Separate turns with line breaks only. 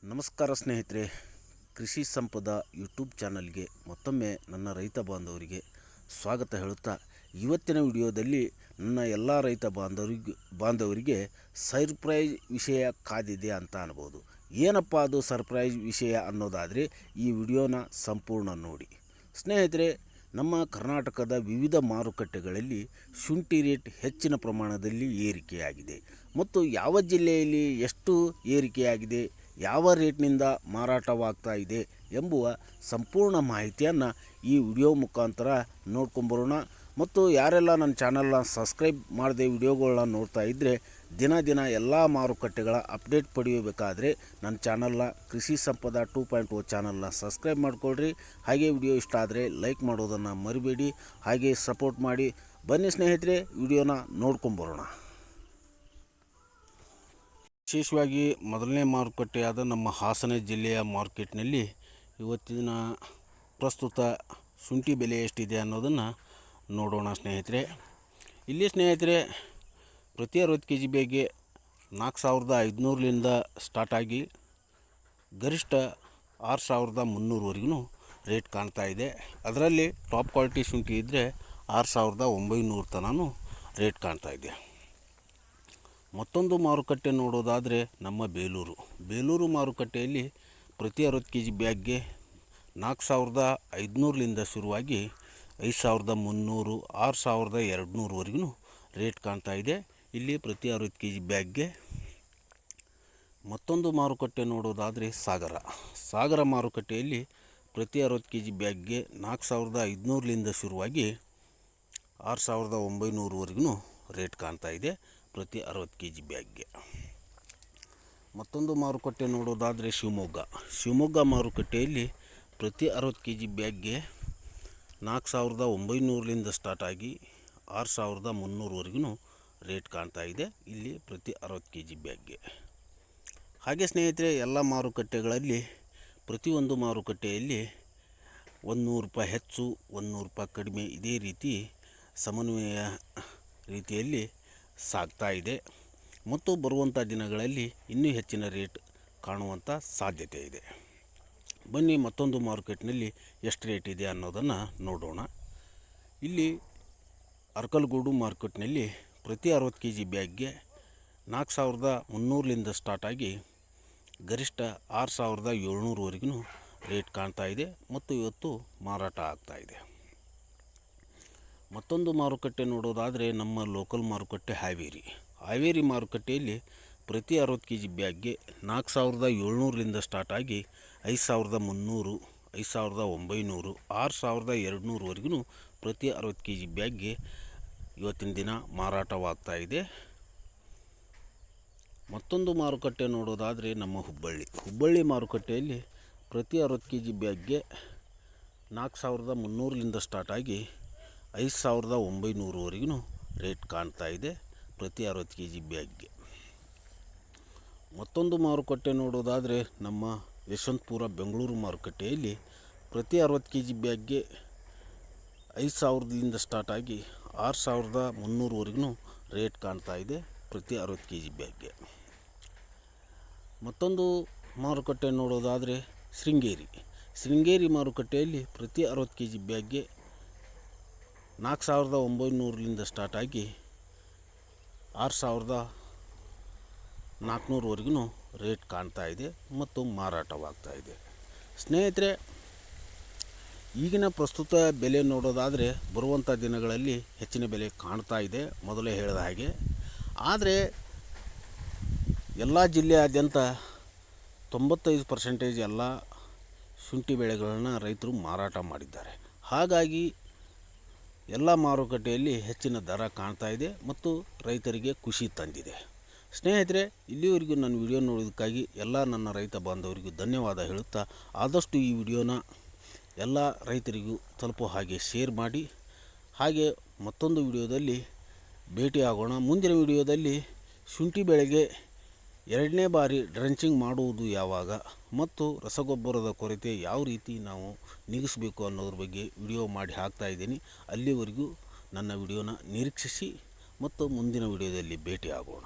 ನಮಸ್ಕಾರ ಸ್ನೇಹಿತರೆ, ಕೃಷಿ ಸಂಪದ ಯೂಟ್ಯೂಬ್ ಚಾನಲ್ಗೆ ಮತ್ತೊಮ್ಮೆ ನನ್ನ ರೈತ ಬಾಂಧವರಿಗೆ ಸ್ವಾಗತ ಹೇಳುತ್ತಾ, ಇವತ್ತಿನ ವಿಡಿಯೋದಲ್ಲಿ ನನ್ನ ಎಲ್ಲ ರೈತ ಬಾಂಧವರಿಗೆ ಸರ್ಪ್ರೈಸ್ ವಿಷಯ ಕಾದಿದೆ ಅಂತ ಅನ್ಬೋದು. ಏನಪ್ಪ ಅದು ಸರ್ಪ್ರೈಸ್ ವಿಷಯ ಅನ್ನೋದಾದರೆ ಈ ವಿಡಿಯೋನ ಸಂಪೂರ್ಣ ನೋಡಿ. ಸ್ನೇಹಿತರೆ, ನಮ್ಮ ಕರ್ನಾಟಕದ ವಿವಿಧ ಮಾರುಕಟ್ಟೆಗಳಲ್ಲಿ ಶುಂಠಿ ರೇಟ್ ಹೆಚ್ಚಿನ ಪ್ರಮಾಣದಲ್ಲಿ ಏರಿಕೆಯಾಗಿದೆ ಮತ್ತು ಯಾವ ಜಿಲ್ಲೆಯಲ್ಲಿ ಎಷ್ಟು ಏರಿಕೆಯಾಗಿದೆ, ಯಾವ ರೇಟ್ನಿಂದ ಮಾರಾಟವಾಗ್ತಾ ಇದೆ ಎಂಬುವ ಸಂಪೂರ್ಣ ಮಾಹಿತಿಯನ್ನು ಈ ವಿಡಿಯೋ ಮುಖಾಂತರ ನೋಡ್ಕೊಂಬರೋಣ. ಮತ್ತು ಯಾರೆಲ್ಲ ನನ್ನ ಚಾನಲ್ನ ಸಬ್ಸ್ಕ್ರೈಬ್ ಮಾಡದೆ ವಿಡಿಯೋಗಳನ್ನ ನೋಡ್ತಾ ಇದ್ದರೆ ದಿನ ಎಲ್ಲ ಮಾರುಕಟ್ಟೆಗಳ ಅಪ್ಡೇಟ್ ಪಡೆಯಬೇಕಾದ್ರೆ ನನ್ನ ಚಾನಲ್ನ ಕೃಷಿ ಸಂಪದ 2.0 ಚಾನಲ್ನ ಸಬ್ಸ್ಕ್ರೈಬ್ ಮಾಡಿಕೊಳ್ಳ್ರಿ. ಹಾಗೆ ವಿಡಿಯೋ ಇಷ್ಟ ಆದರೆ ಲೈಕ್ ಮಾಡೋದನ್ನು ಮರಿಬೇಡಿ, ಹಾಗೆ ಸಪೋರ್ಟ್ ಮಾಡಿ. ಬನ್ನಿ ಸ್ನೇಹಿತರೆ, ವಿಡಿಯೋನ ನೋಡ್ಕೊಂಬರೋಣ. ವಿಶೇಷವಾಗಿ ಮೊದಲನೇ ಮಾರುಕಟ್ಟೆಯಾದ ನಮ್ಮ ಹಾಸನ ಜಿಲ್ಲೆಯ ಮಾರ್ಕೆಟ್ನಲ್ಲಿ ಇವತ್ತಿನ ಪ್ರಸ್ತುತ ಶುಂಠಿ ಬೆಲೆ ಎಷ್ಟಿದೆ ಅನ್ನೋದನ್ನು ನೋಡೋಣ ಸ್ನೇಹಿತರೆ. ಇಲ್ಲಿ ಸ್ನೇಹಿತರೆ, ಪ್ರತಿ 60 kg ಬೇಗೆ 4500ಲಿಂದ ಸ್ಟಾರ್ಟ್ ಆಗಿ ಗರಿಷ್ಠ 6300ವರೆಗೂ ರೇಟ್ ಕಾಣ್ತಾ ಇದೆ. ಅದರಲ್ಲಿ ಟಾಪ್ ಕ್ವಾಲಿಟಿ ಶುಂಠಿ ಇದ್ದರೆ 6900 ತನೂ ರೇಟ್ ಕಾಣ್ತಾ ಇದೆ. ಮತ್ತೊಂದು ಮಾರುಕಟ್ಟೆ ನೋಡೋದಾದರೆ ನಮ್ಮ ಬೇಲೂರು ಮಾರುಕಟ್ಟೆಯಲ್ಲಿ ಪ್ರತಿ 60 kg ಬ್ಯಾಗ್ಗೆ 4500ಲಿಂದ ಶುರುವಾಗಿ 5300, 6200ವರೆಗೂ ರೇಟ್ ಕಾಣ್ತಾ ಇದೆ. ಇಲ್ಲಿ ಪ್ರತಿ 60 kg ಬ್ಯಾಗ್ಗೆ. ಮತ್ತೊಂದು ಮಾರುಕಟ್ಟೆ ನೋಡೋದಾದರೆ ಸಾಗರ ಮಾರುಕಟ್ಟೆಯಲ್ಲಿ ಪ್ರತಿ 60 kg ಬ್ಯಾಗ್ಗೆ 4500ಲಿಂದ ಶುರುವಾಗಿ 6900ವರೆಗೂ ರೇಟ್ ಕಾಣ್ತಾ ಇದೆ ಪ್ರತಿ 60 kg ಬ್ಯಾಗ್ಗೆ. ಮತ್ತೊಂದು ಮಾರುಕಟ್ಟೆ ನೋಡೋದಾದರೆ ಶಿವಮೊಗ್ಗ ಮಾರುಕಟ್ಟೆಯಲ್ಲಿ ಪ್ರತಿ 60 kg ಬ್ಯಾಗ್ಗೆ 4900ಲಿಂದ ಸ್ಟಾರ್ಟ್ ಆಗಿ 6300ವರೆಗೂ ರೇಟ್ ಕಾಣ್ತಾ ಇದೆ. ಇಲ್ಲಿ ಪ್ರತಿ 60 kg ಬ್ಯಾಗ್ಗೆ. ಹಾಗೆ ಸ್ನೇಹಿತರೆ, ಎಲ್ಲ ಮಾರುಕಟ್ಟೆಗಳಲ್ಲಿ ಪ್ರತಿಯೊಂದು ಮಾರುಕಟ್ಟೆಯಲ್ಲಿ 100 ರೂಪಾಯಿ ಹೆಚ್ಚು, 100 ರೂಪಾಯಿ ಕಡಿಮೆ, ಇದೇ ರೀತಿ ಸಮನ್ವಯ ರೀತಿಯಲ್ಲಿ ಸಾಗ್ತಾ ಇದೆ ಮತ್ತು ಬರುವಂಥ ದಿನಗಳಲ್ಲಿ ಇನ್ನೂ ಹೆಚ್ಚಿನ ರೇಟ್ ಕಾಣುವಂಥ ಸಾಧ್ಯತೆ ಇದೆ. ಬನ್ನಿ ಮತ್ತೊಂದು ಮಾರ್ಕೆಟ್ನಲ್ಲಿ ಎಷ್ಟು ರೇಟ್ ಇದೆ ಅನ್ನೋದನ್ನು ನೋಡೋಣ. ಇಲ್ಲಿ ಅರಕಲಗೂಡು ಮಾರ್ಕೆಟ್ನಲ್ಲಿ ಪ್ರತಿ 60 kg ಬ್ಯಾಗ್ಗೆ 4300ಲಿಂದ ಸ್ಟಾರ್ಟ್ ಆಗಿ ಗರಿಷ್ಠ 6700ವರೆಗೂ ರೇಟ್ ಕಾಣ್ತಾ ಇದೆ ಮತ್ತು ಇವತ್ತು ಮಾರಾಟ ಆಗ್ತಾ ಇದೆ. ಮತ್ತೊಂದು ಮಾರುಕಟ್ಟೆ ನೋಡೋದಾದರೆ ನಮ್ಮ ಲೋಕಲ್ ಮಾರುಕಟ್ಟೆ ಹಾವೇರಿ ಮಾರುಕಟ್ಟೆಯಲ್ಲಿ ಪ್ರತಿ 60 kg ಬ್ಯಾಗ್ಗೆ 4700ಲಿಂದ ಸ್ಟಾರ್ಟ್ ಆಗಿ 5300, 5900, 6200ವರೆಗೂ ಪ್ರತಿ 60 kg ಬ್ಯಾಗ್ಗೆ ಇವತ್ತಿನ ದಿನ ಮಾರಾಟವಾಗ್ತಾ ಇದೆ. ಮತ್ತೊಂದು ಮಾರುಕಟ್ಟೆ ನೋಡೋದಾದರೆ ನಮ್ಮ ಹುಬ್ಬಳ್ಳಿ ಮಾರುಕಟ್ಟೆಯಲ್ಲಿ ಪ್ರತಿ 60 kg ಬ್ಯಾಗ್ಗೆ 4300ಲಿಂದ ಸ್ಟಾರ್ಟ್ ಆಗಿ 5900ವರೆಗೂ ರೇಟ್ ಕಾಣ್ತಾ ಇದೆ ಪ್ರತಿ 60 kg ಬ್ಯಾಗ್ಗೆ. ಮತ್ತೊಂದು ಮಾರುಕಟ್ಟೆ ನೋಡೋದಾದರೆ ನಮ್ಮ ಯಶವಂತಪುರ ಬೆಂಗಳೂರು ಮಾರುಕಟ್ಟೆಯಲ್ಲಿ ಪ್ರತಿ 60 kg ಬ್ಯಾಗ್ಗೆ 5000ಲಿಂದ ಸ್ಟಾರ್ಟ್ ಆಗಿ 6300ವರೆಗೂ ರೇಟ್ ಕಾಣ್ತಾ ಇದೆ ಪ್ರತಿ 60 kg ಬ್ಯಾಗ್ಗೆ. ಮತ್ತೊಂದು ಮಾರುಕಟ್ಟೆ ನೋಡೋದಾದರೆ ಶೃಂಗೇರಿ ಮಾರುಕಟ್ಟೆಯಲ್ಲಿ ಪ್ರತಿ 60 kg ಬ್ಯಾಗ್ಗೆ 4900ಲಿಂದ ಸ್ಟಾರ್ಟ್ ಆಗಿ 6400ವರೆಗೂ ರೇಟ್ ಕಾಣ್ತಾ ಇದೆ ಮತ್ತು ಮಾರಾಟವಾಗ್ತಾ ಇದೆ. ಸ್ನೇಹಿತರೆ, ಈಗಿನ ಪ್ರಸ್ತುತ ಬೆಲೆ ನೋಡೋದಾದರೆ ಬರುವಂಥ ದಿನಗಳಲ್ಲಿ ಹೆಚ್ಚಿನ ಬೆಲೆ ಕಾಣ್ತಾ ಇದೆ ಮೊದಲೇ ಹೇಳಿದ ಹಾಗೆ. ಆದರೆ ಎಲ್ಲ ಜಿಲ್ಲೆಯಾದ್ಯಂತ 95% ಎಲ್ಲ ಶುಂಠಿ ಬೆಳೆಗಳನ್ನು ರೈತರು ಮಾರಾಟ ಮಾಡಿದ್ದಾರೆ. ಹಾಗಾಗಿ ಎಲ್ಲ ಮಾರುಕಟ್ಟೆಯಲ್ಲಿ ಹೆಚ್ಚಿನ ದರ ಕಾಣ್ತಾ ಇದೆ ಮತ್ತು ರೈತರಿಗೆ ಖುಷಿ ತಂದಿದೆ. ಸ್ನೇಹಿತರೆ, ಇಲ್ಲಿವರೆಗೂ ನನ್ನ ವಿಡಿಯೋ ನೋಡೋದಕ್ಕಾಗಿ ಎಲ್ಲ ನನ್ನ ರೈತ ಬಾಂಧವರಿಗೂ ಧನ್ಯವಾದ ಹೇಳುತ್ತಾ, ಆದಷ್ಟು ಈ ವಿಡಿಯೋನ ಎಲ್ಲ ರೈತರಿಗೂ ತಲುಪೋ ಹಾಗೆ ಶೇರ್ ಮಾಡಿ. ಹಾಗೆ ಮತ್ತೊಂದು ವಿಡಿಯೋದಲ್ಲಿ ಭೇಟಿಯಾಗೋಣ. ಮುಂದಿನ ವಿಡಿಯೋದಲ್ಲಿ ಶುಂಠಿ ಬೆಳೆಗೆ 2ನೇ ಬಾರಿ ಡ್ರಂಚಿಂಗ್ ಮಾಡುವುದು ಯಾವಾಗ ಮತ್ತು ರಸಗೊಬ್ಬರದ ಕೊರತೆ ಯಾವ ರೀತಿ ನಾವು ನೀಗಿಸಬೇಕು ಅನ್ನೋದ್ರ ಬಗ್ಗೆ ವಿಡಿಯೋ ಮಾಡಿ ಹಾಕ್ತಾ ಇದ್ದೀನಿ. ಅಲ್ಲಿವರೆಗೂ ನನ್ನ ವಿಡಿಯೋನ ನಿರೀಕ್ಷಿಸಿ ಮತ್ತು ಮುಂದಿನ ವಿಡಿಯೋದಲ್ಲಿ ಭೇಟಿಯಾಗೋಣ.